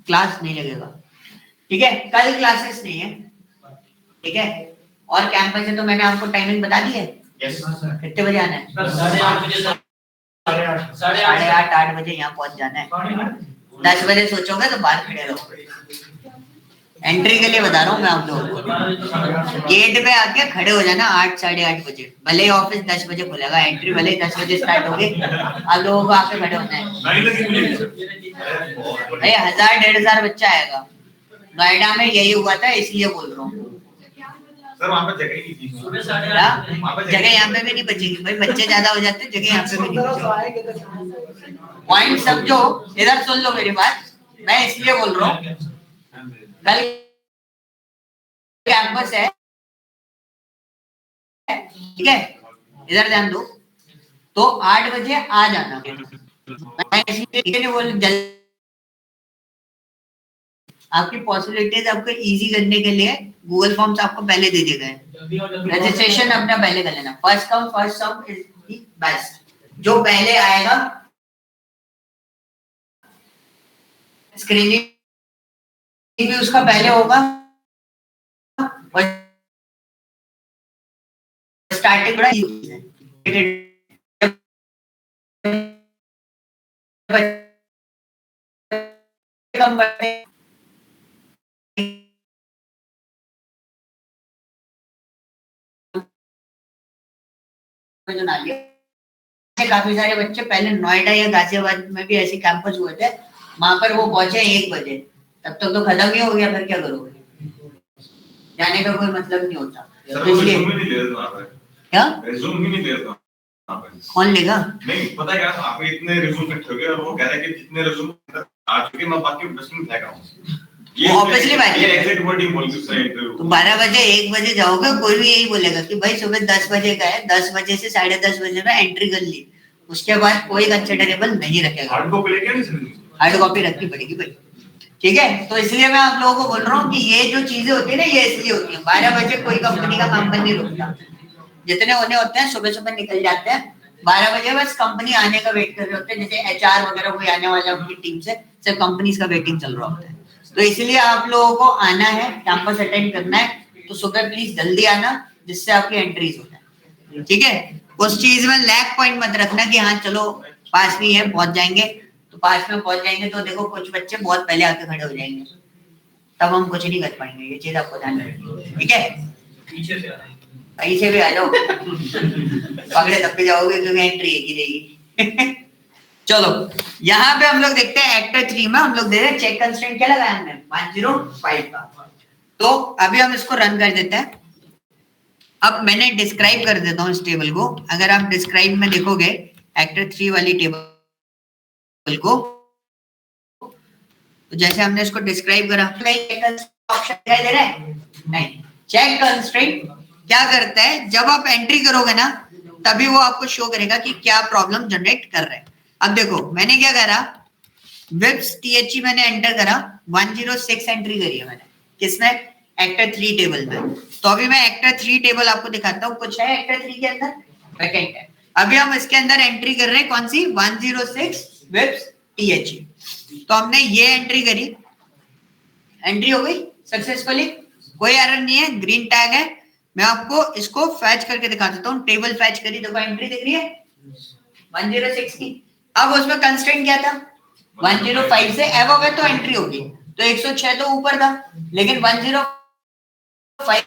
क्लास नहीं लगेगा, ठीक है, कल क्लासेस नहीं है, ठीक है, और कैंपस है तो मैंने आपको टाइमिंग बता दी है। कितने बजे आना है? 8:30 बजे यहाँ पहुंच जाना है। 10 बजे सोचोगे तो बाहर खड़े रहो। एंट्री के लिए बता रहा हूँ मैं आप लोगों को, गेट पे आके खड़े हो जाना 8 साढ़े 8 बजे। भले ही ऑफिस 10 बजे खुलेगा, एंट्री भले ही 10 बजे स्टार्ट होगी, आप लोगों को आके खड़े होना है। भाई 1000-1500 बच्चा आएगा। नोएडा में यही हुआ था, इसलिए बोल रहा हूँ सर, वहाँ पे जगह ही नहीं थी। जगह यहाँ पे भी नहीं बचेगी भाई, बच्चे ज्यादा हो जाते, जगह यहाँ पे भी नहीं बचेगी। पॉइंट समझो, इधर सुन लो मेरी बात, मैं इसलिए बोल रहा हूँ कल कैंपस है, ठीक है, इधर ध्यान दो, तो 8 बजे आ जाना। मैं इसलिए नहीं बोल, जल्दी आपकी पॉसिबिलिटीज आपको इजी करने के लिए गूगल फॉर्म्स आपको पहले दे दिए गए। रजिस्ट्रेशन अपना पहले कर लेना, first come first serve is the best. जो पहले आएगा स्क्रीनिंग भी उसका पहले होगा और स्टार्टिंग बड़ा कम बढ़े जो नाली है, काफी सारे बच्चे पहले नोएडा या गाजियाबाद में भी ऐसे कैंपस हुए थे, वहां पर वो पहुंचे 1 बजे, तब तक तो खत्म ही हो गया, फिर क्या करोगे? जाने का कोई मतलब नहीं होता। क्या रिज्यूम ही नहीं देता कौन लेगा? नहीं पता क्या, आप इतने रिज्यूम रखे होगे और वो कह रहा है कि जितने रिज्यूम आ चुके मैं बाकी 10 मिनट फेंक रहा हूं। ये ऑब्वियसली बात है, एग्जैक्ट वर्डिंग बोल के इंटरव्यू तुम 12 बजे 1 बजे जाओगे, कोई भी यही बोलेगा कि भाई सुबह 10 बजे का है, 10 बजे से 10:30 बजे में एंट्री कर ली, उसके बाद कोई कंसिडरेबल नहीं रखेगा। हार्ड कॉपी लेके नहीं, हार्ड कॉपी रखनी पड़ेगी भाई, ठीक है। तो इसलिए मैं आप लोगों को बोल रहा हूँ कि ये जो चीजें होती है ना, ये इसलिए होती है। 12 बजे कोई कंपनी का काम नहीं रुकता, जितने होने होते हैं सुबह सुबह निकल जाते हैं। 12 बजे बस कंपनी आने का वेट कर रहे होते हैं, जैसे HR वगैरह कोई आने वाला उनकी टीम से, सिर्फ कंपनीज का वेटिंग चल रहा होता है। तो इसलिए आप लोगों को आना है, कैंपस अटेंड करना है, तो सुबह प्लीज जल्दी आना, जिससे आपकी एंट्रीज हो जाए, ठीक है। उस चीज में लैग पॉइंट मत रखना कि हाँ चलो पास भी है पहुंच जाएंगे, तो पास में पहुंच जाएंगे तो देखो कुछ बच्चे बहुत पहले आके खड़े हो जाएंगे, तब हम कुछ नहीं कर पाएंगे। ये चीज आपको ध्यान रखनी, ठीक है। पीछे भी आ जाओ, पकड़े तब पे जाओगे क्योंकि एंट्री एक ही रहेगी। चलो यहाँ पे हम लोग देखते हैं एक्टर 3 में हम लोग दे रहे हैं चेक कंस्ट्रेंट क्या लगाया हमने 105 का। तो अभी हम इसको रन कर देते हैं। अब मैंने डिस्क्राइब कर देता हूँ इस टेबल को। अगर आप डिस्क्राइब में देखोगे एक्टर 3 वाली टेबल को, तो जैसे हमने इसको डिस्क्राइब करा, ऑप्शन दिखाई दे रहा है? नहीं। चेक कंस्ट्रेंट क्या करता है, जब आप एंट्री करोगे ना तभी वो आपको शो करेगा कि क्या प्रॉब्लम जनरेट कर रहा है। अब देखो मैंने क्या करा, विप्स THE मैंने एंटर करा, 106 एंट्री करी है मैंने, किसमें, एक्टर 3 टेबल में। तो अभी मैं एक्टर 3 टेबल आपको दिखाता हूँ, कुछ है एक्टर 3 के अंदर, वैकेंट है। अभी हम इसके अंदर एंट्री कर रहे हैं कौन सी, 106 विप्स THE। तो हमने ये एंट्री करी, एंट्री हो गई सक्सेसफुली, कोई एरर नहीं है, ग्रीन टैग है। मैं आपको इसको फैच करके दिखा देता हूँ, टेबल फैच करी, देखो एंट्री दिख रही है 106 की। अब उसमें कंस्ट्रेंट क्या था, 105 से अबव है तो एंट्री होगी, तो 106 तो ऊपर था, लेकिन 105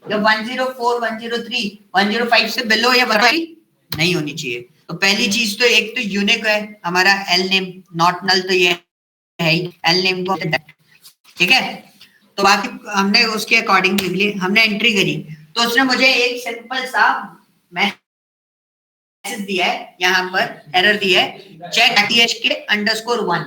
या 104, 103, 105 से बिलो या बराबर नहीं होनी चाहिए। तो पहली चीज तो एक तो यूनिक है हमारा एल नेम, नॉट नल, तो ये है ही एल नेम को, ठीक है। तो बाकी हमने उसके अकॉर्डिंग लिख ली, हमने एंट्री करी, तो उसने मुझे एक सिंपल सा मैसेज दिया है, यहाँ पर एरर दिया है, चेक THK_1,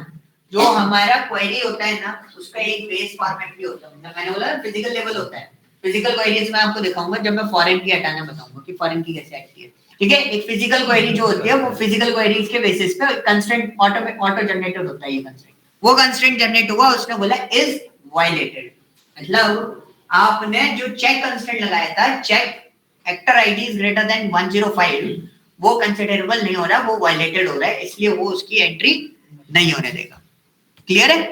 जो हमारा क्वेरी होता है ना, उसका एक बेस फॉर्मेट भी होता है, मैंने बोला फिजिकल लेवल होता है। फिजिकल क्वेरीज मैं आपको दिखाऊंगा जब मैं फॉरेन की हटाना बताऊंगा कि फॉरेन की कैसे हटती है, ठीक है। एक फिजिकल क्वेरी जो होती है वो फिजिकल क्वेरीज के बेसिस पे कंस्ट्रेंट ऑटो जनरेटेड होता है, ये कंस्ट्रेंट, वो कंस्ट्रेंट जनरेट हुआ, उसने बोला इज वायलेटेड, मतलब आपने जो चेक कंस्ट्रेंट लगाया था, check actor ID is greater than 105, वो कंसिडरेबल नहीं हो रहा, वो वायलेटेड हो रहा है, इसलिए वो उसकी एंट्री नहीं होने देगा। क्लियर है?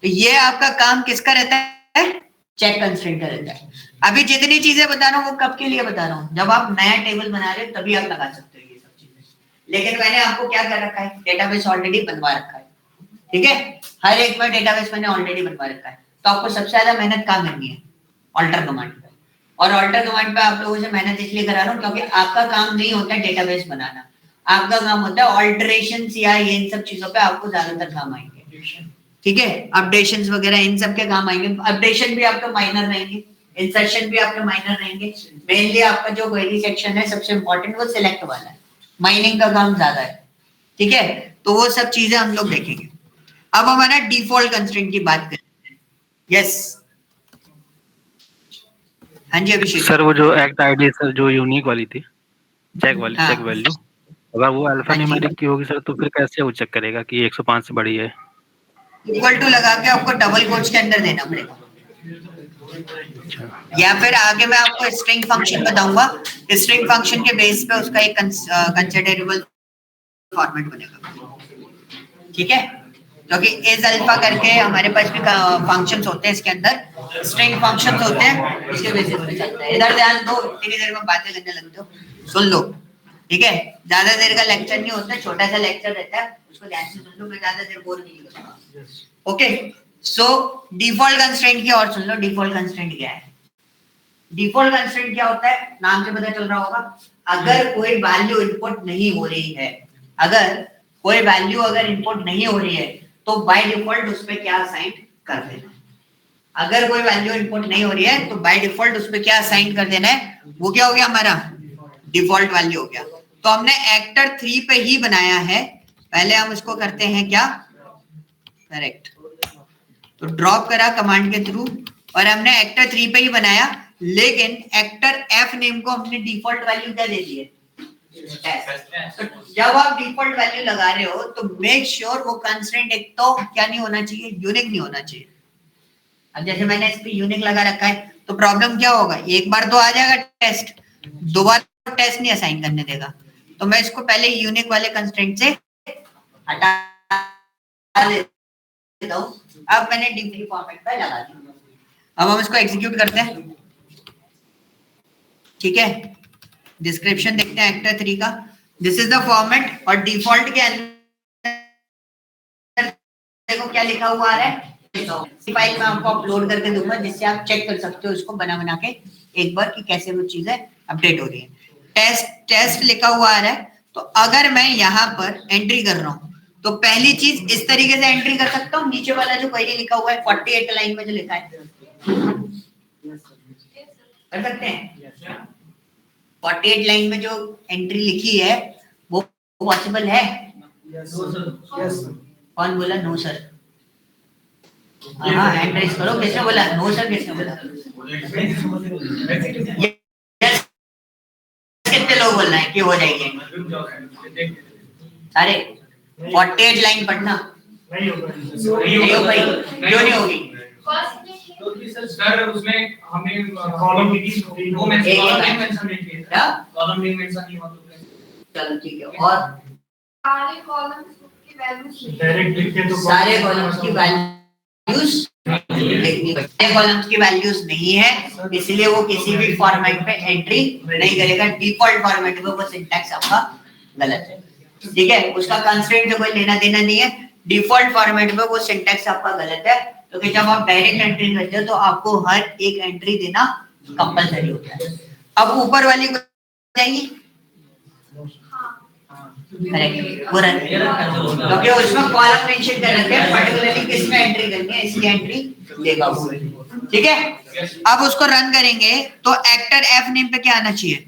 तो ये आपका काम किसका रहता है, चेक कंस्ट्रेंट का रहता है। अभी जितनी चीजें बता रहा हूँ वो कब के लिए बता रहा हूँ, जब आप नया टेबल बना रहे हो तभी आप लगा सकते हो ये सब चीजें, लेकिन मैंने आपको क्या कर रखा है, डेटाबेस ऑलरेडी बनवा रखा है, ठीक है। हर एक बार डेटाबेस मैंने ऑलरेडी बनवा रखा है, तो आपको सबसे ज्यादा मेहनत कहाँ करनी है, ऑल्टर कमांड पे। और ऑल्टर कमांड पे आप लोगों से मेहनत इसलिए करा रहा हूँ क्योंकि आपका काम नहीं होता है डेटाबेस बनाना, आपका काम होता है ऑल्टरेशंस या ये इन सब चीजों पे आपको ज्यादातर काम आएंगे, ठीक है। अपडेशंस वगैरह इन सब के काम आएंगे, अपडेशन भी आपके माइनर रहेंगे, इंसर्शन भी आपके माइनर रहेंगे, मेनली आपका जो क्वेरी सेक्शन है सबसे इंपॉर्टेंट वो सिलेक्ट वाला है, माइनिंग का काम ज्यादा है, ठीक है। तो वो सब चीजें हम लोग देखेंगे। अब हमारा डिफॉल्ट कंस्ट्रेंट की बात करते हैं। यस, हाँ जी अभिषेक सर, वो जो एक्ट आईडी सर जो यूनिक वाली थी, चेक वाली, हाँ। चेक वैल्यू, अगर वो अल्फा हाँ जी, न्यूमेरिक की होगी सर, तो फिर कैसे वो चेक करेगा कि 105 से बड़ी है? इक्वल टू लगा के आपको डबल कोट्स के अंदर देना पड़ेगा, या फिर आगे मैं आपको स्ट्रिंग फंक्शन बताऊंगा, स्ट्रिंग फंक्शन के बेस पे उसका एक कंसिडरेबल फॉर्मेट बनेगा, ठीक है। क्योंकि इज अल्फा करके हमारे पास भी फंक्शंस होते हैं, इसके अंदर स्ट्रिंग फंक्शंस होते हैं, इसके बेसिस पे चलता है। इधर ध्यान दो, इतनी देर में बातें करने लगते हो, सुन लो, ठीक है। ज्यादा देर का लेक्चर नहीं होता, छोटा सा लेक्चर रहता है, उसको ध्यान से सुन लो, मैं ज्यादा देर बोर नहीं करूंगा। ओके, सो डिफॉल्ट कंस्ट्रेंट की और सुन लो, डिफॉल्ट कंस्ट्रेंट क्या है। डिफॉल्ट कंस्ट्रेंट क्या होता है, नाम से पता चल रहा होगा, अगर कोई वैल्यू इनपुट नहीं हो रही है, अगर कोई वैल्यू अगर इनपुट नहीं हो रही है तो बाय डिफॉल्ट उस पे क्या असाइन कर देना है। अगर कोई वैल्यू इनपुट नहीं हो रही है तो बाय डिफॉल्ट उस पे क्या असाइन कर देना है, वो क्या हो गया हमारा डिफॉल्ट वैल्यू हो गया। तो हमने एक्टर 3 पे ही बनाया है, पहले हम इसको करते हैं क्या, करेक्ट, तो ड्रॉप करा कमांड के थ्रू, और हमने एक्टर 3 पे ही बनाया, लेकिन एक्टर एफ नेम को हमने डिफॉल्ट वैल्यू क्या दे दी है, तो जब आप डिफॉल्ट वैल्यू लगा रहे हो तो मेक श्योर वो कंस्ट्रेंट एक तो क्या नहीं होना चाहिए, यूनिक नहीं होना चाहिए। अब जैसे मैंने इस पे यूनिक लगा रखा है तो प्रॉब्लम क्या होगा, एक बार तो आ जाएगा टेस्ट, दोबारा टेस्ट नहीं असाइन करने देगा, तो मैं इसको पहले यूनिक वाले कंस्ट्रेंट से हटा देता हूं। अब मैंने डिफॉल्ट फॉर्मेट पे लगा दिया, अब हम इसको एग्जीक्यूट करते हैं, ठीक है। डिस्क्रिप्शन देखते हैं एक्टर 3 का, दिस इज द फॉर्मेट, और डिफॉल्ट के अंदर देखो क्या लिखा हुआ है, फाइल में आपको अपलोड करके दूंगा जिससे आप चेक कर सकते हो इसको बना बना के एक बार कि कैसे वो चीजें अपडेट हो रही है। टेस्ट लिखा हुआ आ रहा है, तो अगर मैं यहाँ पर एंट्री कर रहा हूँ तो पहली चीज इस तरीके से एंट्री कर सकता हूँ, नीचे वाला जो क्वेरी लिखा हुआ है 48 लाइन में जो लिखा है कर सकते हैं। 48 लाइन में जो एंट्री लिखी है वो पॉसिबल है? कौन बोला नो सर? हाँ हैंड रेस करो। किसने बोला? नो सर, किसने बोला? Yes, कितने लोग बोलना है कि हो जाएगी? सारे 48 लाइन पढ़ना नहीं हो भाई, क्यों नहीं होगी? सर उसमें हमें कॉलम वो मेंशन नहीं किया क्या? कॉलम नहीं मेंशन नहीं हुआ तो चलो ठीक है। और सारे कॉलम्स की वैल्यूज डायरेक्ट लिख के तो सारे कॉलम्स की वैल्यूज लिखनी पड़ती है। सारे कॉलम्स की वैल्यूज नहीं है, इसलिए वो किसी भी फॉर्मेट पे एंट्री नहीं करेगा। डिफॉल्ट फॉर्मेट में वो सिंटैक्स आपका गलत है, ठीक है? उसका कंस्ट्रेंट से कोई लेना देना नहीं है। डिफॉल्ट फॉर्मेट में वो सिंटैक्स आपका गलत है, क्योंकि जब आप डायरेक्ट एंट्री करते हो तो आपको हर एक एंट्री देना कंपलसरी होता है। अब ऊपर वाली को जाएंगी, क्योंकि उसमें कॉलम मेंशन कर रखे हैं, पर्टिकुलरली किसमें एंट्री करनी है, इसकी एंट्री देगा वो, ठीक है? अब उसको रन करेंगे तो एक्टर एफ नेम पे क्या आना चाहिए?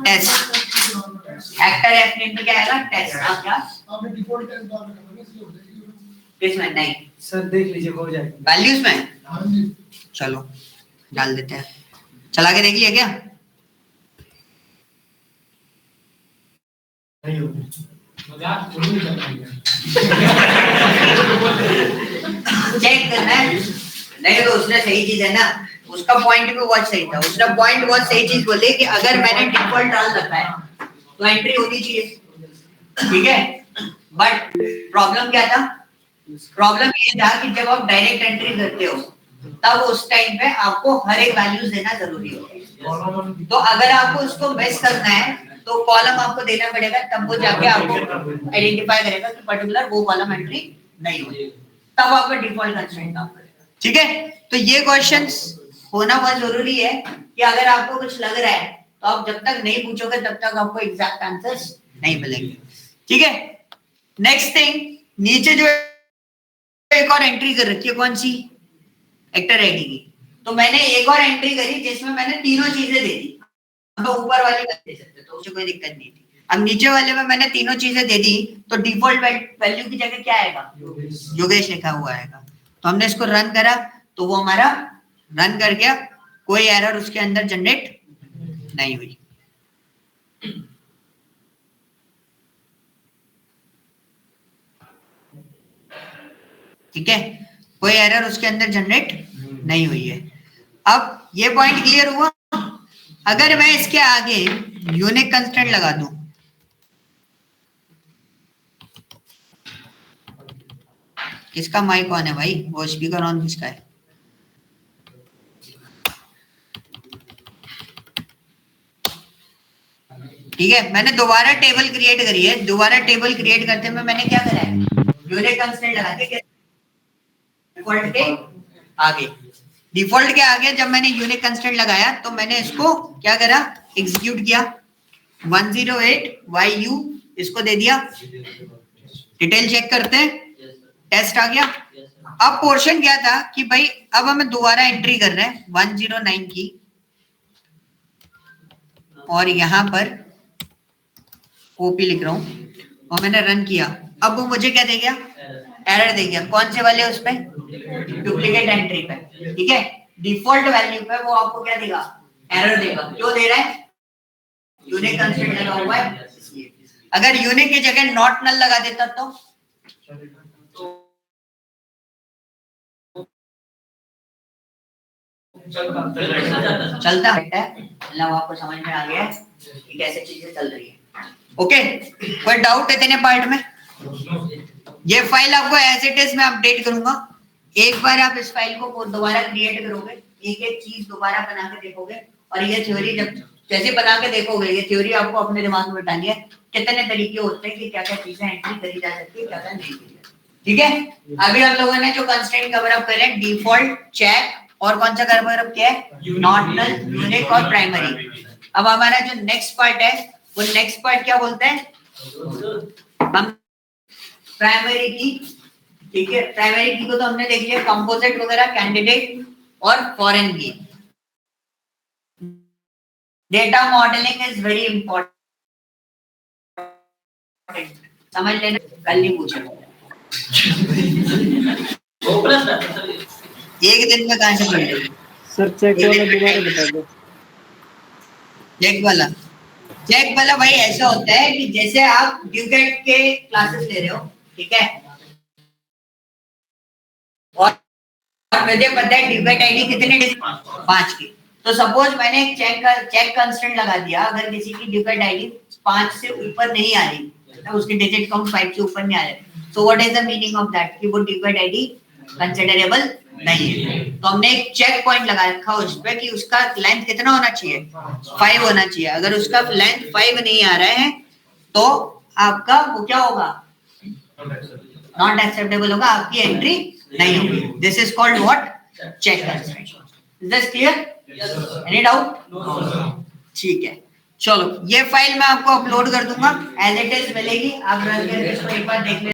टेस्ट। एक्टर एफ नेम पे क्या आएगा? टेस्ट। आप क्या किसमें? नहीं सर देख लीजिए हो जाएगा वैल्यूज में। चलो डाल देते हैं, चला के देखिए क्या नहीं होगा मजाक नहीं करना चेक करना है। नहीं तो उसने सही चीज है ना, उसका पॉइंट भी बहुत सही था। उसने पॉइंट बहुत सही चीज बोली कि अगर मैंने डिफॉल्ट डाल रखा है तो एंट्री होनी चाहिए, ठीक है? बट प्रॉब्लम क्या था? प्रॉब्लम ये था कि जब आप डायरेक्ट एंट्री करते हो तब उस टाइम पे आपको हर एक वैल्यूज देना जरूरी होता है। तो अगर आपको उसको मिस करना है तो कॉलम आपको देना पड़ेगा, तब वो जाके आपको आइडेंटिफाई करेगा कि पर्टिकुलर वो कॉलम एंट्री नहीं हुई, तब आपका डिफॉल्ट कंस्ट्रेंट काम करेगा, ठीक है? तो ये क्वेश्चंस होना बहुत जरूरी है कि अगर आपको कुछ लग रहा है तो आप जब तक नहीं पूछोगे तब तक आपको एग्जैक्ट आंसर्स नहीं मिलेंगे, ठीक है? नेक्स्ट थिंग, नीचे जो एक और एंट्री कर रखी है, कौन सी? एक्टर आईडी की। तो मैंने एक और एंट्री करी जिसमें मैंने तीनों चीजें दे दी। तो ऊपर वाले में दे सकते तो उससे कोई दिक्कत नहीं थी। अब नीचे वाले में मैंने तीनों चीजें दे दी तो डिफॉल्ट वैल्यू की जगह क्या आएगा? योगेश लिखा हुआ आएगा। तो हमने इसको रन करा तो वो हमारा रन कर गया, कोई एरर उसके अंदर जनरेट नहीं हुई। ठीक है, कोई एरर उसके अंदर जनरेट नहीं हुई है। अब ये पॉइंट क्लियर हुआ। अगर मैं इसके आगे यूनिक कंस्ट्रेंट लगा दूं, किसका माइक ऑन है भाई? वो स्पीकर ऑन किसका है? ठीक है, मैंने दोबारा टेबल क्रिएट करी है। दोबारा टेबल क्रिएट करते में मैंने क्या करा है? यूनिक कंस्ट्रेंट लगा के डिफॉल्ट के आगे, डिफॉल्ट के आगे जब मैंने यूनिक कंस्ट्रेंट लगाया तो मैंने इसको क्या करा? एग्जीक्यूट किया। 108 YU इसको दे दिया। डिटेल चेक करते हैं, टेस्ट आ गया। अब पोर्शन क्या था कि भाई अब हमें दोबारा एंट्री कर रहे हैं 109 की, और यहां पर ओपी लिख रहा हूं और मैंने रन किया। अब वो मुझे क्या दे गया? एरर दे गया। कौन से वाले? उस पे डुप्लीकेट एंट्री पे, ठीक है? डिफॉल्ट वैल्यू पे वो आपको क्या देगा? एरर देगा। क्यों दे रहा है? यूनिक कंस्ट्रेंट लगा हुआ है। अगर यूनिक की जगह नॉट नल लगा देता तो चलता है। मतलब आपको समझ में आ गया कि कैसे चीजें चल रही है। ओके, कोई डाउट है इतने पार्ट में? ये फाइल आपको एज इट इज मैं अपडेट करूंगा। एक बार आप इस फाइल को दोबारा क्रिएट करोगे, एक एक चीज दोबारा बना के देखोगे, और ये थ्योरी जब जैसे बना के देखोगे, ये थ्योरी आपको अपने दिमाग में बैठानी है। कितने तरीके होते हैं कि क्या क्या चीजें एंट्री करी जा सकती है, क्या क्या नहीं करी जा सकती, ठीक है? अभी हम लोगों ने जो कंस्ट्रेंट कवर अप करे, डिफॉल्ट, चेक, और कौन सा कवर अप किया है? नॉट नल, यूनिक और प्राइमरी। अब हमारा जो नेक्स्ट पार्ट है वो नेक्स्ट पार्ट क्या बोलते हैं? हम प्राइमरी की, ठीक है? प्राइमरी की को तो हमने देख लिया, कंपोजिट वगैरह, कैंडिडेट और फॉरेन की। Data modelling is very important, समझ लेना, कल नहीं पूछेगा। एक दिन में कहाँ से पढ़ लो? सर चेक वाला दोबारा बता दो। चेक वाला भाई ऐसा होता है कि जैसे आप ड्यूकेट के क्लासेस ले रहे हो, ठीक है, और मुझे पता है ड्यूकेट आईडी कितने 5 की, तो सपोज मैंने एक चेक कंस्ट्रेंट लगा दिया, अगर किसी की ड्यूकेट आईडी 5 से ऊपर नहीं आ रही, उसके डिजिट काउंट 5 से ऊपर नहीं आ रहे, so what is the meaning of that, कि वो ड्यूकेट आईडी कंसिडरेबल नहीं है। तो हमने एक चेक पॉइंट लगा रखा उस पे कि उसका लेंथ कितना होना चाहिए, 5 होना चाहिए। अगर उसका लेंथ 5 नहीं आ रहा है तो आपका वो क्या होगा, नॉट एक्सेप्टेबल होगा, आपकी एंट्री नहीं होगी। This is called what, check constraint. Is this clear? Any doubt? ठीक है, चलो ये फाइल मैं आपको अपलोड कर दूंगा, एज इट इज मिलेगी, आप रन करके इसको एक बार देख लें।